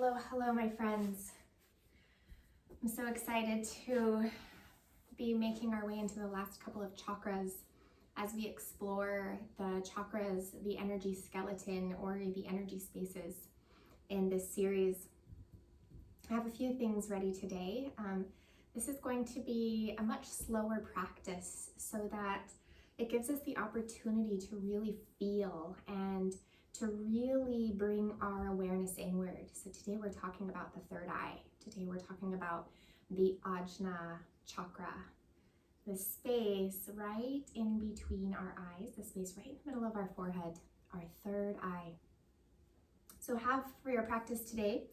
Hello, hello, my friends. I'm so excited to be making our way into the last couple of chakras as we explore the chakras, the energy skeleton, or the energy spaces in this series. I have a few things ready today. This is going to be a much slower practice so that it gives us the opportunity to really feel and to really bring our awareness inward. So today we're talking about the third eye. Today we're talking about the Ajna chakra, the space right in between our eyes, the space right in the middle of our forehead, our third eye. So have for your practice today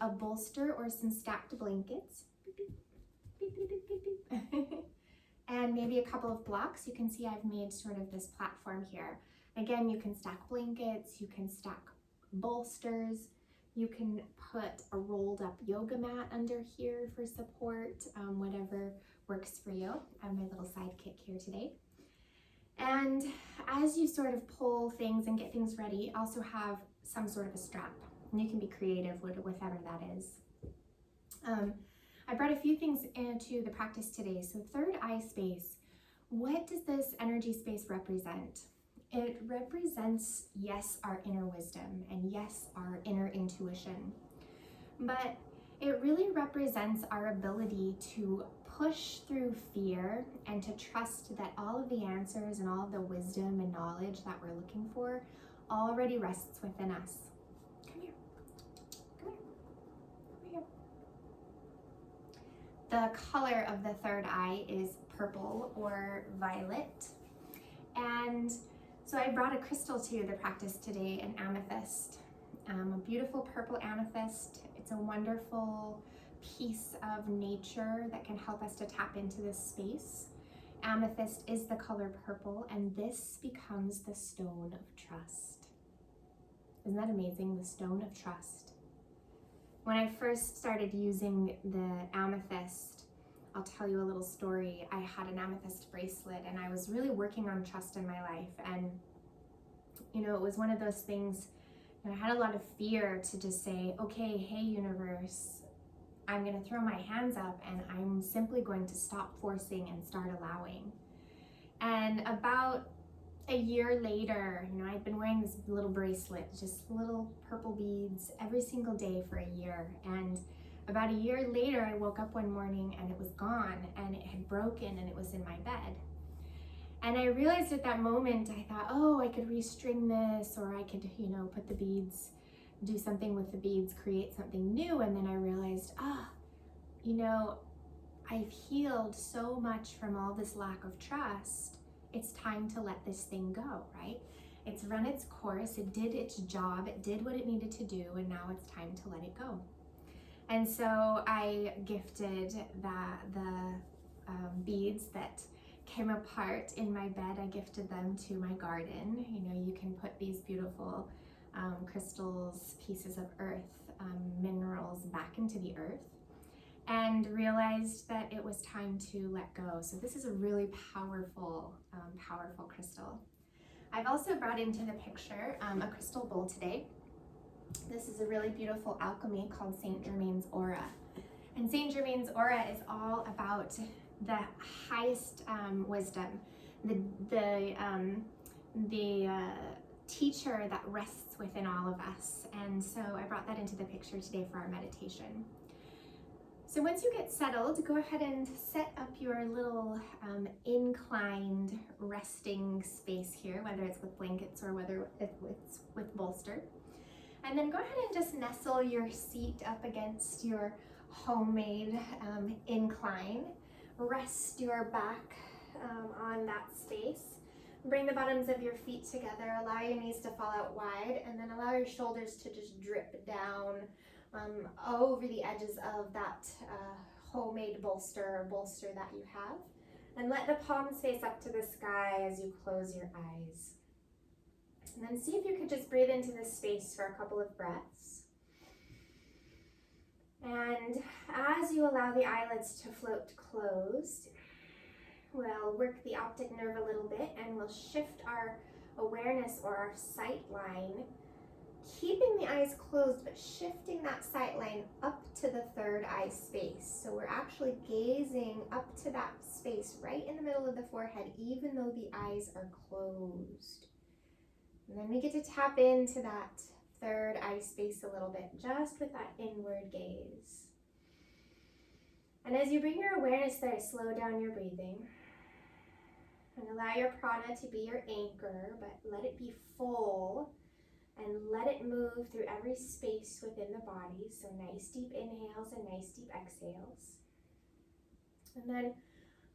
a bolster or some stacked blankets. Beep, beep, beep, beep, beep, beep. And maybe a couple of blocks. You can see I've made sort of this platform here. Again, you can stack blankets, you can stack bolsters, you can put a rolled up yoga mat under here for support, whatever works for you. I have my little sidekick here today. And as you sort of pull things and get things ready, also have some sort of a strap. And you can be creative with whatever that is. I brought a few things into the practice today. So third eye space, what does this energy space represent? It represents, yes, our inner wisdom and yes, our inner intuition, but it really represents our ability to push through fear and to trust that all of the answers and all of the wisdom and knowledge that we're looking for already rests within us. Come here, come here, come here. The color of the third eye is purple or violet, and so I brought a crystal to the practice today, an amethyst, a beautiful purple amethyst. It's a wonderful piece of nature that can help us to tap into this space. Amethyst is the color purple, and this becomes the stone of trust. Isn't that amazing? The stone of trust. When I first started using the amethyst, I'll tell you a little story. I had an amethyst bracelet and I was really working on trust in my life. And, you know, it was one of those things, I had a lot of fear to just say, okay, hey, universe, I'm going to throw my hands up and I'm simply going to stop forcing and start allowing. And about a year later, I'd been wearing this little bracelet, just little purple beads every single day for a year. And about a year later, I woke up one morning and it was gone and it had broken and it was in my bed. And I realized at that moment, I thought, oh, I could restring this, or I could, put the beads, do something with the beads, create something new. And then I realized, I've healed so much from all this lack of trust. It's time to let this thing go, right? It's run its course, it did its job, it did what it needed to do, and now it's time to let it go. And so I gifted the beads that came apart in my bed. I gifted them to my garden. You can put these beautiful crystals, pieces of earth, minerals back into the earth, and realized that it was time to let go. So this is a really powerful, powerful crystal. I've also brought into the picture a crystal bowl today. This is a really beautiful alchemy called Saint Germain's Aura. And Saint Germain's Aura is all about the highest wisdom, the teacher that rests within all of us. And so I brought that into the picture today for our meditation. So once you get settled, go ahead and set up your little inclined resting space here, whether it's with blankets or whether it's with bolster. And then go ahead and just nestle your seat up against your homemade incline. Rest your back on that space. Bring the bottoms of your feet together. Allow your knees to fall out wide, and then allow your shoulders to just drip down over the edges of that homemade bolster that you have. And let the palms face up to the sky as you close your eyes. And then see if you could just breathe into this space for a couple of breaths. And as you allow the eyelids to float closed, we'll work the optic nerve a little bit and we'll shift our awareness or our sight line keeping the eyes closed, but shifting that sight line up to the third eye space. So we're actually gazing up to that space right in the middle of the forehead, even though the eyes are closed. And then we get to tap into that third eye space a little bit, just with that inward gaze. And as you bring your awareness there, slow down your breathing. And allow your prana to be your anchor, but let it be full. And let it move through every space within the body. So nice deep inhales and nice deep exhales. And then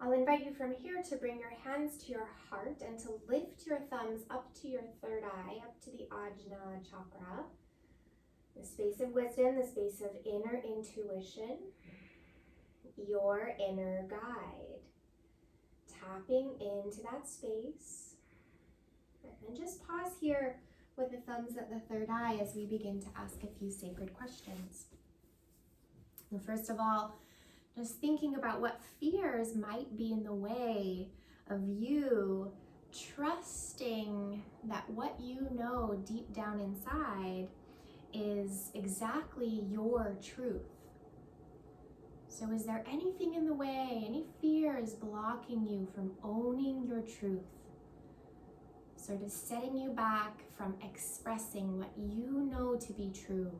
I'll invite you from here to bring your hands to your heart and to lift your thumbs up to your third eye, up to the Ajna chakra. The space of wisdom, the space of inner intuition, your inner guide. Tapping into that space. And just pause here with the thumbs at the third eye as we begin to ask a few sacred questions. And first of all, just thinking about what fears might be in the way of you trusting that what you know deep down inside is exactly your truth. So is there anything in the way, any fears blocking you from owning your truth? Sort of setting you back from expressing what you know to be true.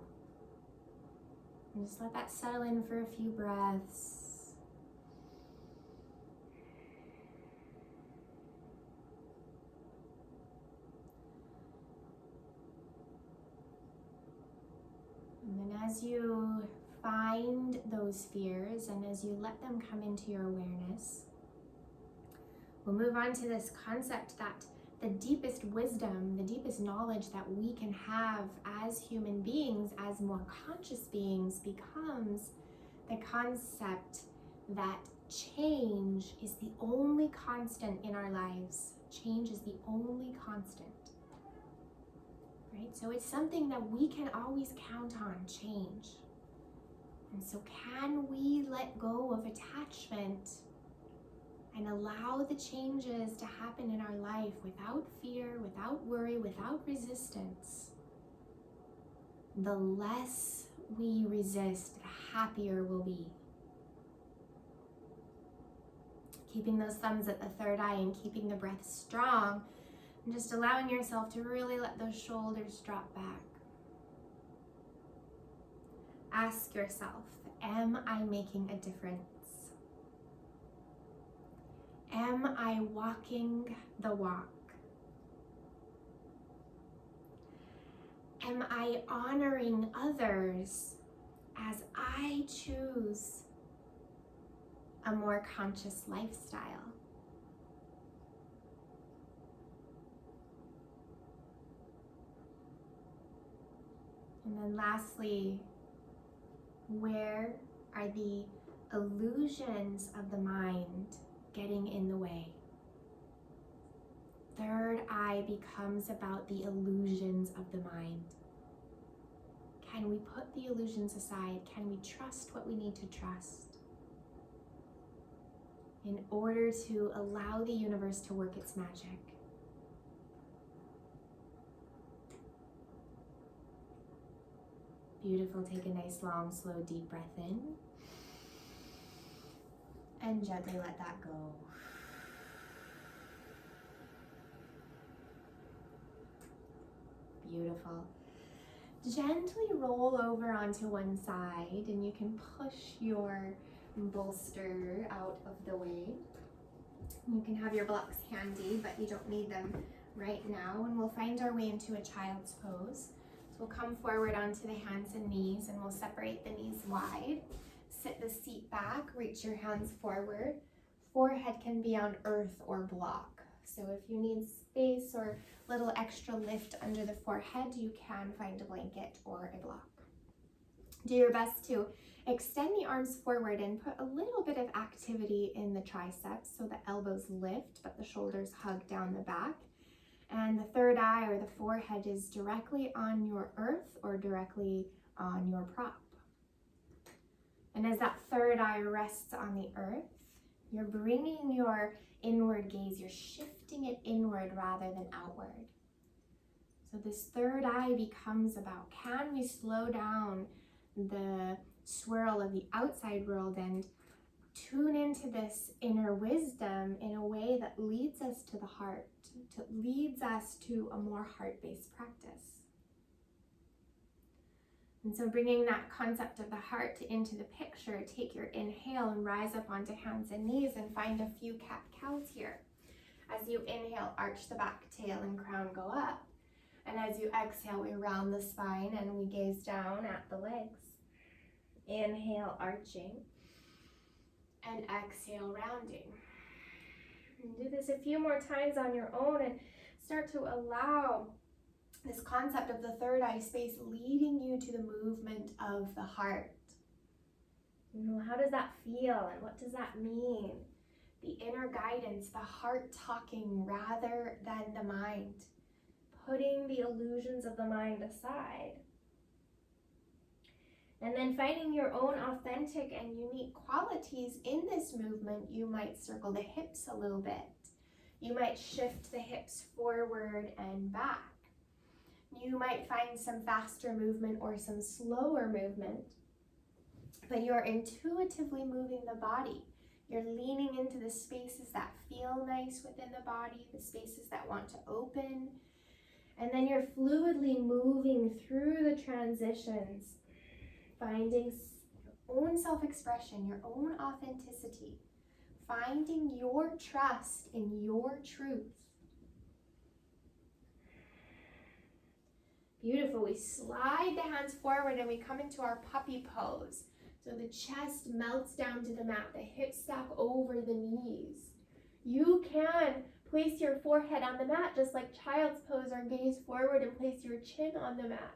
And just let that settle in for a few breaths. And then as you find those fears and as you let them come into your awareness, we'll move on to this concept that the deepest wisdom, the deepest knowledge that we can have as human beings, as more conscious beings, becomes the concept that change is the only constant in our lives. Change is the only constant, right? So it's something that we can always count on, change. And so can we let go of attachment and allow the changes to happen in our life without fear, without worry, without resistance? The less we resist, the happier we'll be. Keeping those thumbs at the third eye and keeping the breath strong, and just allowing yourself to really let those shoulders drop back. Ask yourself, am I making a difference? Am I walking the walk? Am I honoring others as I choose a more conscious lifestyle? And then lastly, where are the illusions of the mind getting in the way? Third eye becomes about the illusions of the mind. Can we put the illusions aside? Can we trust what we need to trust in order to allow the universe to work its magic? Beautiful. Take a nice, long, slow, deep breath in. And gently let that go. Beautiful. Gently roll over onto one side and you can push your bolster out of the way. You can have your blocks handy, but you don't need them right now. And we'll find our way into a child's pose. So we'll come forward onto the hands and knees and we'll separate the knees wide. Sit the seat back, reach your hands forward. Forehead can be on earth or block. So if you need space or a little extra lift under the forehead, you can find a blanket or a block. Do your best to extend the arms forward and put a little bit of activity in the triceps so the elbows lift, but the shoulders hug down the back. And the third eye or the forehead is directly on your earth or directly on your prop. And as that third eye rests on the earth, you're bringing your inward gaze, you're shifting it inward rather than outward. So this third eye becomes about, can we slow down the swirl of the outside world and tune into this inner wisdom in a way that leads us to the heart, leads us to a more heart-based practice. And so bringing that concept of the heart into the picture, take your inhale and rise up onto hands and knees and find a few cat-cows here. As you inhale, arch the back, tail and crown go up. And as you exhale, we round the spine and we gaze down at the legs. Inhale, arching. And exhale, rounding. And do this a few more times on your own and start to allow this concept of the third eye space leading you to the movement of the heart. How does that feel and what does that mean? The inner guidance, the heart talking rather than the mind. Putting the illusions of the mind aside. And then finding your own authentic and unique qualities in this movement, you might circle the hips a little bit. You might shift the hips forward and back. You might find some faster movement or some slower movement, but you're intuitively moving the body. You're leaning into the spaces that feel nice within the body, the spaces that want to open, and then you're fluidly moving through the transitions, finding your own self-expression, your own authenticity, finding your trust in your truth. Beautiful. We slide the hands forward and we come into our puppy pose. So the chest melts down to the mat, the hips stack over the knees. You can place your forehead on the mat just like child's pose, or gaze forward and place your chin on the mat.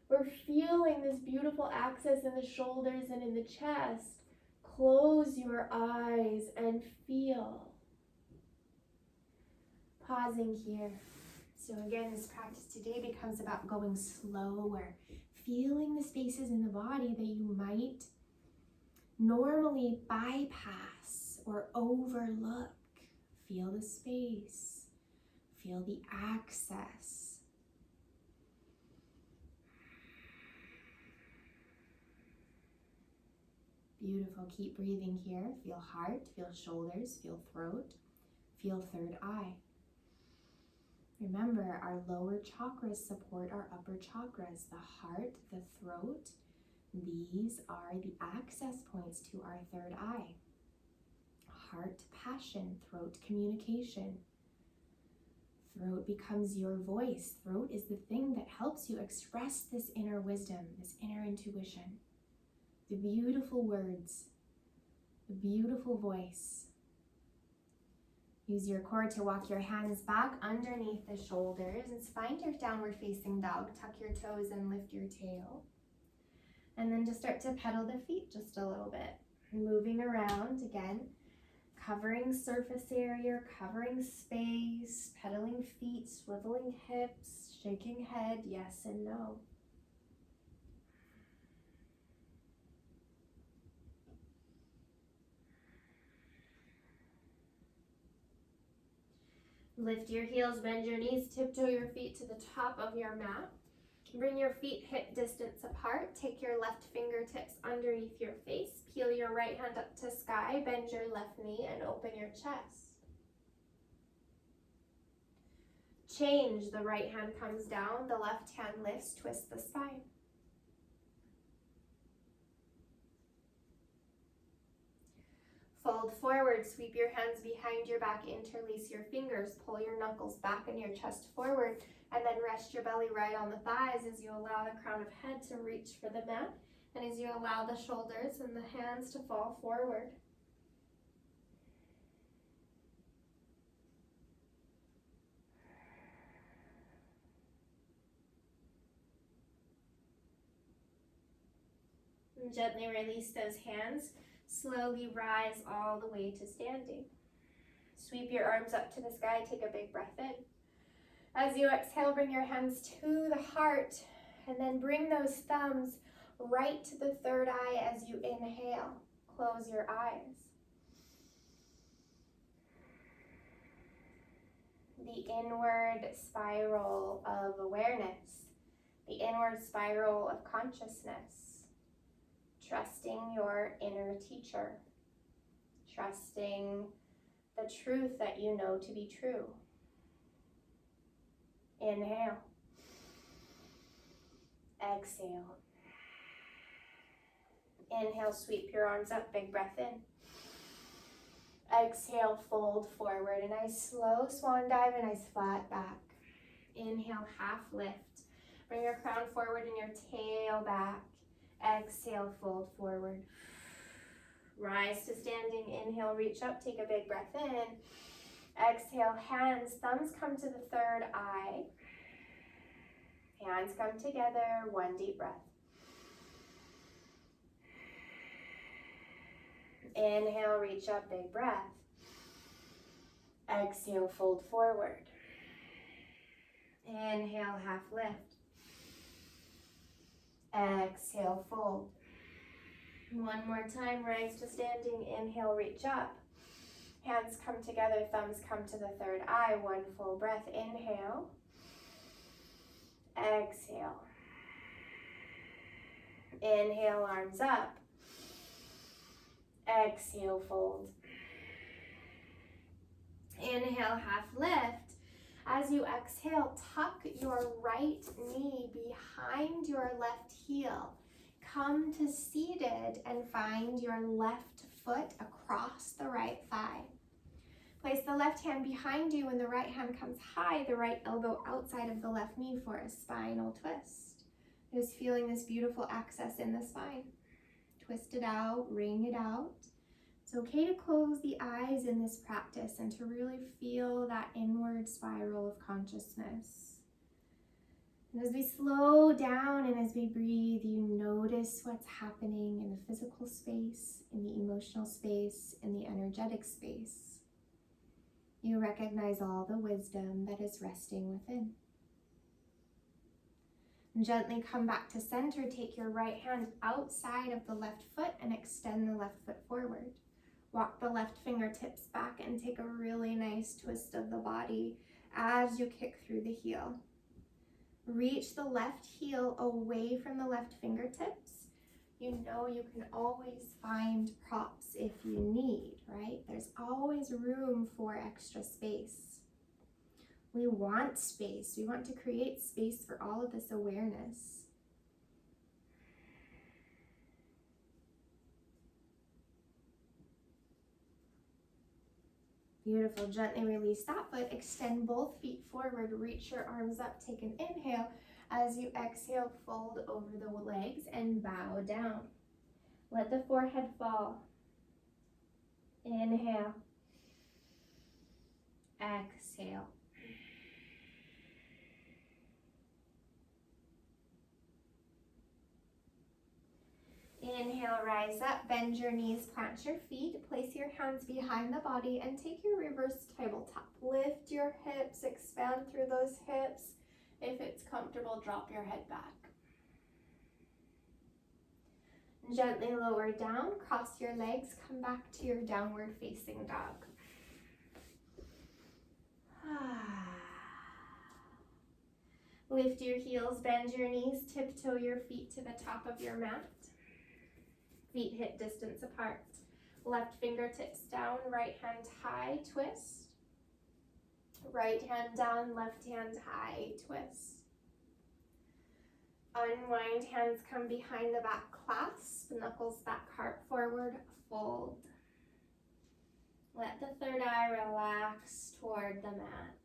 We're feeling this beautiful access in the shoulders and in the chest. Close your eyes and feel. Pausing here. So again, this practice today becomes about going slower, feeling the spaces in the body that you might normally bypass or overlook. Feel the space, feel the access. Beautiful, keep breathing here. Feel heart, feel shoulders, feel throat, feel third eye. Remember, our lower chakras support our upper chakras. The heart, the throat, these are the access points to our third eye. Heart, passion, throat, communication. Throat becomes your voice. Throat is the thing that helps you express this inner wisdom, this inner intuition. The beautiful words, the beautiful voice. Use your core to walk your hands back underneath the shoulders and find your downward facing dog. Tuck your toes and lift your tail. And then just start to pedal the feet just a little bit. Moving around again, covering surface area, covering space, pedaling feet, swiveling hips, shaking head, yes and no. Lift your heels, bend your knees, tiptoe your feet to the top of your mat. Bring your feet hip distance apart. Take your left fingertips underneath your face. Peel your right hand up to sky. Bend your left knee and open your chest. Change. The right hand comes down. The left hand lifts. Twist the spine. Fold forward, sweep your hands behind your back, interlace your fingers, pull your knuckles back and your chest forward, and then rest your belly right on the thighs as you allow the crown of head to reach for the mat, and as you allow the shoulders and the hands to fall forward. And gently release those hands. Slowly rise all the way to standing. Sweep your arms up to the sky. Take a big breath in. As you exhale, bring your hands to the heart and then bring those thumbs right to the third eye as you inhale. Close your eyes. the inward spiral of awareness, the inward spiral of consciousness, trusting your inner teacher, trusting the truth that you know to be true. Inhale. Exhale. Inhale, sweep your arms up, big breath in. Exhale, fold forward, a nice slow swan dive, a nice flat back. Inhale, half lift. Bring your crown forward and your tail back. Exhale, fold forward. Rise to standing. Inhale, reach up, take a big breath in. Exhale, hands, thumbs come to the third eye. Hands come together, one deep breath. Inhale, reach up, big breath. Exhale, fold forward. Inhale, half lift. Exhale, fold. One more time, rise to standing. Inhale, reach up. Hands come together, thumbs come to the third eye. One full breath. Inhale. Exhale. Inhale, arms up. Exhale, fold. Inhale, half lift. As you exhale, tuck your right knee behind your left heel. Come to seated and find your left foot across the right thigh. Place the left hand behind you and the right hand comes high, the right elbow outside of the left knee for a spinal twist. Just feeling this beautiful access in the spine. Twist it out, wring it out. It's okay to close the eyes in this practice and to really feel that inward spiral of consciousness. And as we slow down and as we breathe, you notice what's happening in the physical space, in the emotional space, in the energetic space. You recognize all the wisdom that is resting within. And gently come back to center. Take your right hand outside of the left foot and extend the left foot forward. Walk the left fingertips back and take a really nice twist of the body as you kick through the heel. Reach the left heel away from the left fingertips. You know you can always find props if you need, right? There's always room for extra space. We want space. We want to create space for all of this awareness. Beautiful. Gently release that foot. Extend both feet forward. Reach your arms up. Take an inhale. As you exhale, fold over the legs and bow down. Let the forehead fall. Inhale. Exhale. Inhale, rise up, bend your knees, plant your feet, place your hands behind the body and take your reverse tabletop. Lift your hips, expand through those hips. If it's comfortable, drop your head back. Gently lower down, cross your legs, come back to your downward facing dog. Lift your heels, bend your knees, tiptoe your feet to the top of your mat. Feet hip distance apart. Left fingertips down, right hand high, twist. Right hand down, left hand high, twist. Unwind, hands come behind the back, clasp, knuckles back, heart forward, fold. Let the third eye relax toward the mat.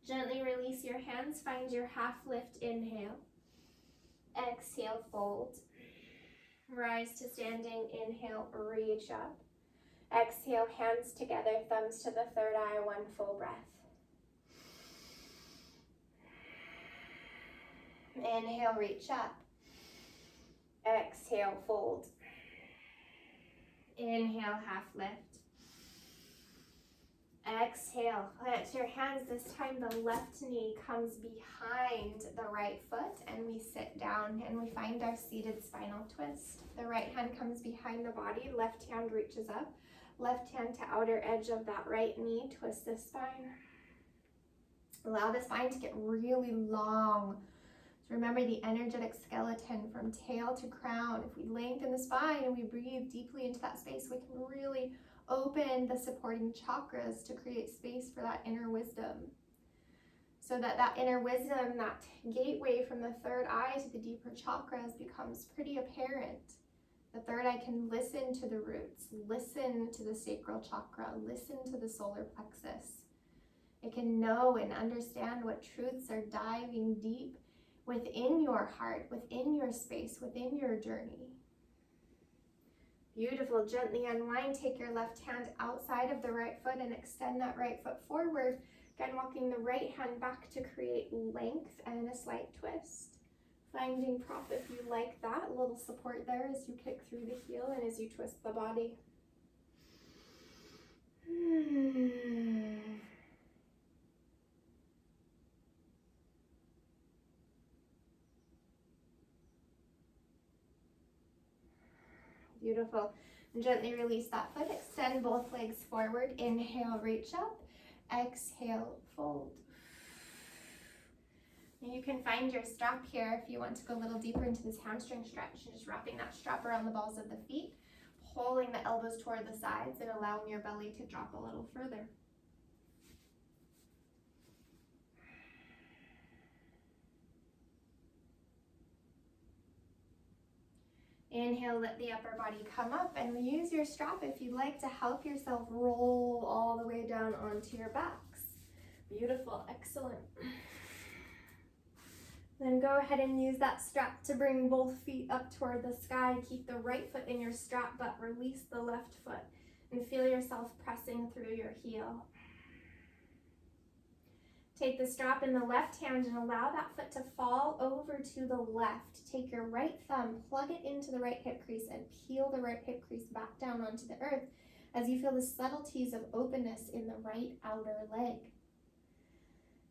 Gently release your hands, find your half lift, inhale. Exhale, fold. Rise to standing, inhale, reach up. Exhale, hands together, thumbs to the third eye, one full breath. Inhale, reach up. Exhale, fold. Inhale, half lift. Exhale, plant your hands. This time the left knee comes behind the right foot and we sit down and we find our seated spinal twist. The right hand comes behind the body, left hand reaches up. Left hand to outer edge of that right knee, twist the spine. Allow the spine to get really long. So remember the energetic skeleton from tail to crown. If we lengthen the spine and we breathe deeply into that space, we can really open the supporting chakras to create space for that inner wisdom. So that that inner wisdom, that gateway from the third eye to the deeper chakras becomes pretty apparent. The third eye can listen to the roots, listen to the sacral chakra, listen to the solar plexus. It can know and understand what truths are diving deep within your heart, within your space, within your journey. Beautiful. Gently unwind. Take your left hand outside of the right foot and extend that right foot forward. Again, walking the right hand back to create length and a slight twist. Finding prop if you like that. A little support there as you kick through the heel and as you twist the body. Beautiful. And gently release that foot. Extend both legs forward. Inhale, reach up. Exhale, fold. And you can find your strap here if you want to go a little deeper into this hamstring stretch. Just wrapping that strap around the balls of the feet, pulling the elbows toward the sides and allowing your belly to drop a little further. Inhale, let the upper body come up, and use your strap if you'd like to help yourself roll all the way down onto your backs. Beautiful, excellent. Then go ahead and use that strap to bring both feet up toward the sky. Keep the right foot in your strap, but release the left foot and feel yourself pressing through your heel. Take the strap in the left hand and allow that foot to fall over to the left. Take your right thumb, plug it into the right hip crease, and peel the right hip crease back down onto the earth as you feel the subtleties of openness in the right outer leg.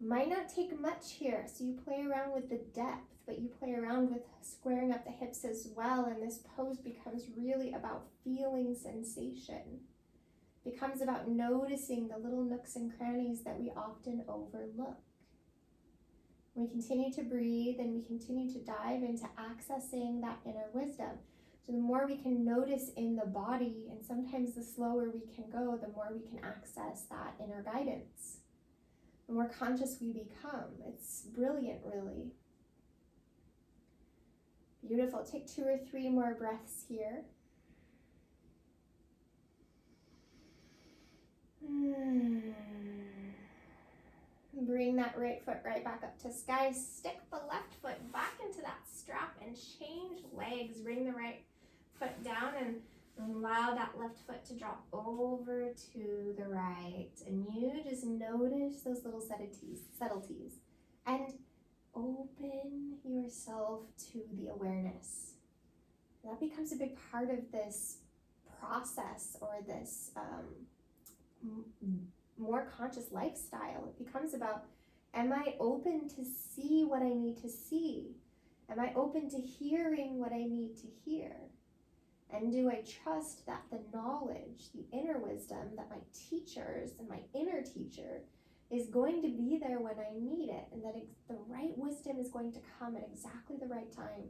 Might not take much here, so you play around with the depth, but you play around with squaring up the hips as well, and this pose becomes really about feeling sensation. Becomes about noticing the little nooks and crannies that we often overlook. We continue to breathe and we continue to dive into accessing that inner wisdom. So the more we can notice in the body, and sometimes the slower we can go, the more we can access that inner guidance. The more conscious we become. It's brilliant, really. Beautiful. Take 2 or 3 more breaths here. Bring that right foot right back up to sky. Stick the left foot back into that strap and change legs. Bring the right foot down and allow that left foot to drop over to the right. And you just notice those little subtleties and open yourself to the awareness. That becomes a big part of this process, or this more conscious lifestyle. It becomes about, am I open to see what I need to see? Am I open to hearing what I need to hear? And do I trust that the knowledge, the inner wisdom that my teachers and my inner teacher is going to be there when I need it, and that the right wisdom is going to come at exactly the right time?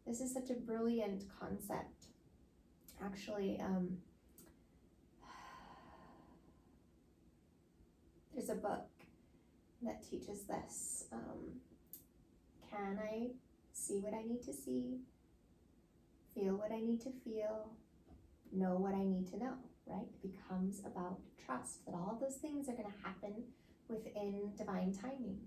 This is such a brilliant concept. Actually, there's a book that teaches this. Can I see what I need to see? Feel what I need to feel? Know what I need to know, right? It becomes about trust, that all those things are going to happen within divine timing.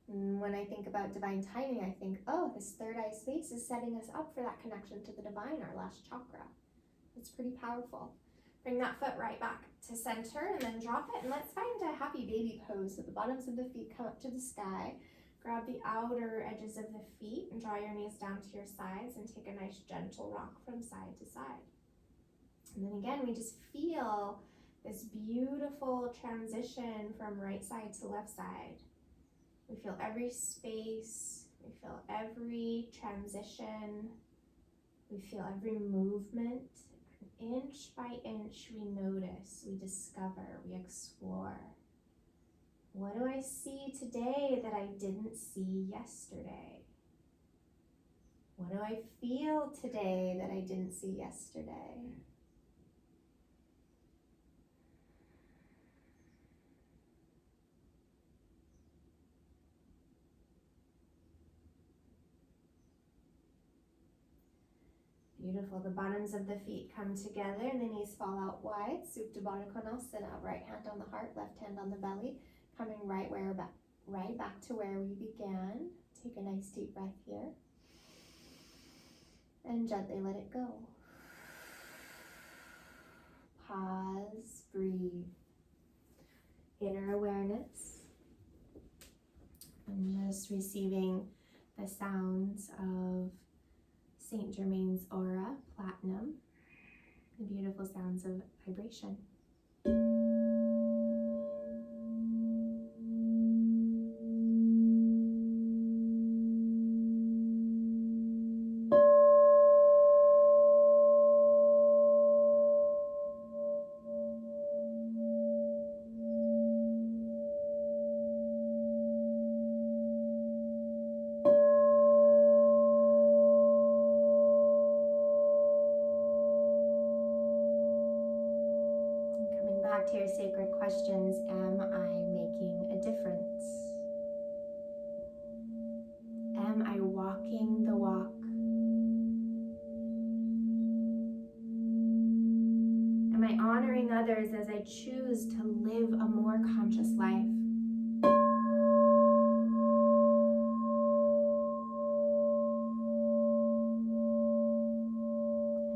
And when I think about divine timing, I think, oh, this third eye space is setting us up for that connection to the divine, our last chakra. It's pretty powerful. Bring that foot right back to center and then drop it. And let's find a happy baby pose. So the bottoms of the feet come up to the sky. Grab the outer edges of the feet and draw your knees down to your sides and take a nice gentle rock from side to side. And then again, we just feel this beautiful transition from right side to left side. We feel every space. We feel every transition. We feel every movement. inch by inch, we notice, we discover, we explore. What do I see today that I didn't see yesterday? What do I feel today that I didn't see yesterday? Beautiful. The bottoms of the feet come together and the knees fall out wide. Supta Baddha Konasana. Right hand on the heart, left hand on the belly. Coming right back to where we began. Take a nice deep breath here. And gently let it go. Pause, breathe. Inner awareness. I'm just receiving the sounds of Saint Germain's aura, platinum, the beautiful sounds of vibration. Back to your sacred questions. Am I making a difference? Am I walking the walk? Am I honoring others as I choose to live a more conscious life?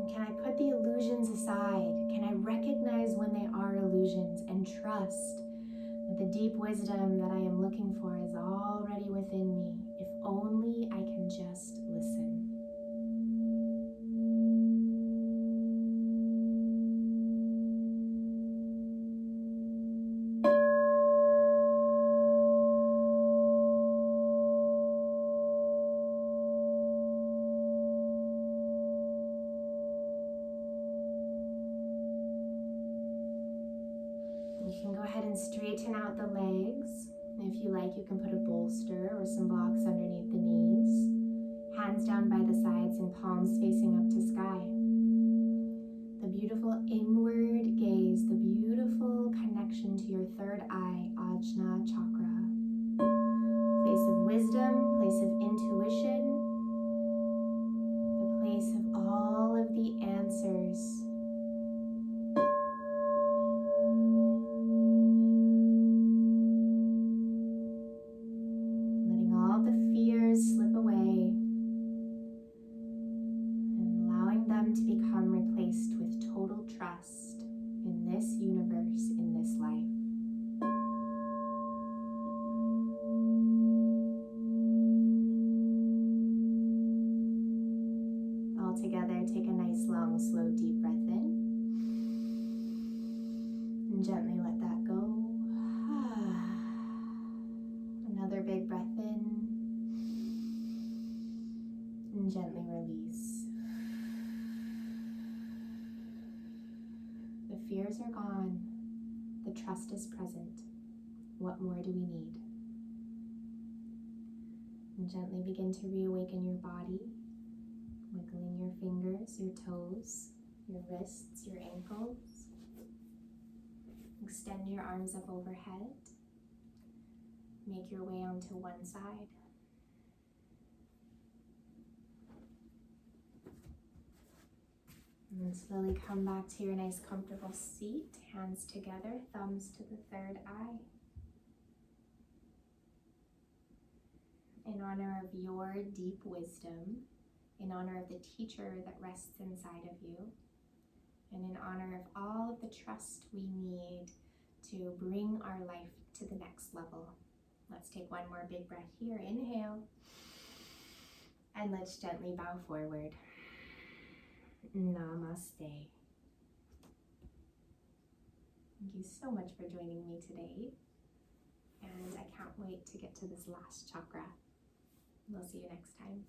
Can I put the illusions aside? Can I recognize when they are illusions and trust that the deep wisdom that I am looking for is already within me, if only I can just listen? You can go ahead and straighten out the legs. If you like, you can put a bolster or some blocks underneath the knees. Hands down by the sides and palms facing up to sky. The beautiful inward gaze, the beautiful connection to your third eye, Ajna Chakra. Place of wisdom, place of intuition, the place of all of the answers. Slip away and allowing them to become replaced with total trust in this universe, in this life. All together, take a nice, long, slow, deep breath in and gently let that go. Another big breath in. And gently release. The fears are gone. The trust is present. What more do we need? And gently begin to reawaken your body, wiggling your fingers, your toes, your wrists, your ankles. Extend your arms up overhead. Make your way onto one side. And then slowly come back to your nice comfortable seat, hands together, thumbs to the third eye. In honor of your deep wisdom, in honor of the teacher that rests inside of you, and in honor of all of the trust we need to bring our life to the next level. Let's take one more big breath here. Inhale. And let's gently bow forward. Namaste. Thank you so much for joining me today. And I can't wait to get to this last chakra. We'll see you next time.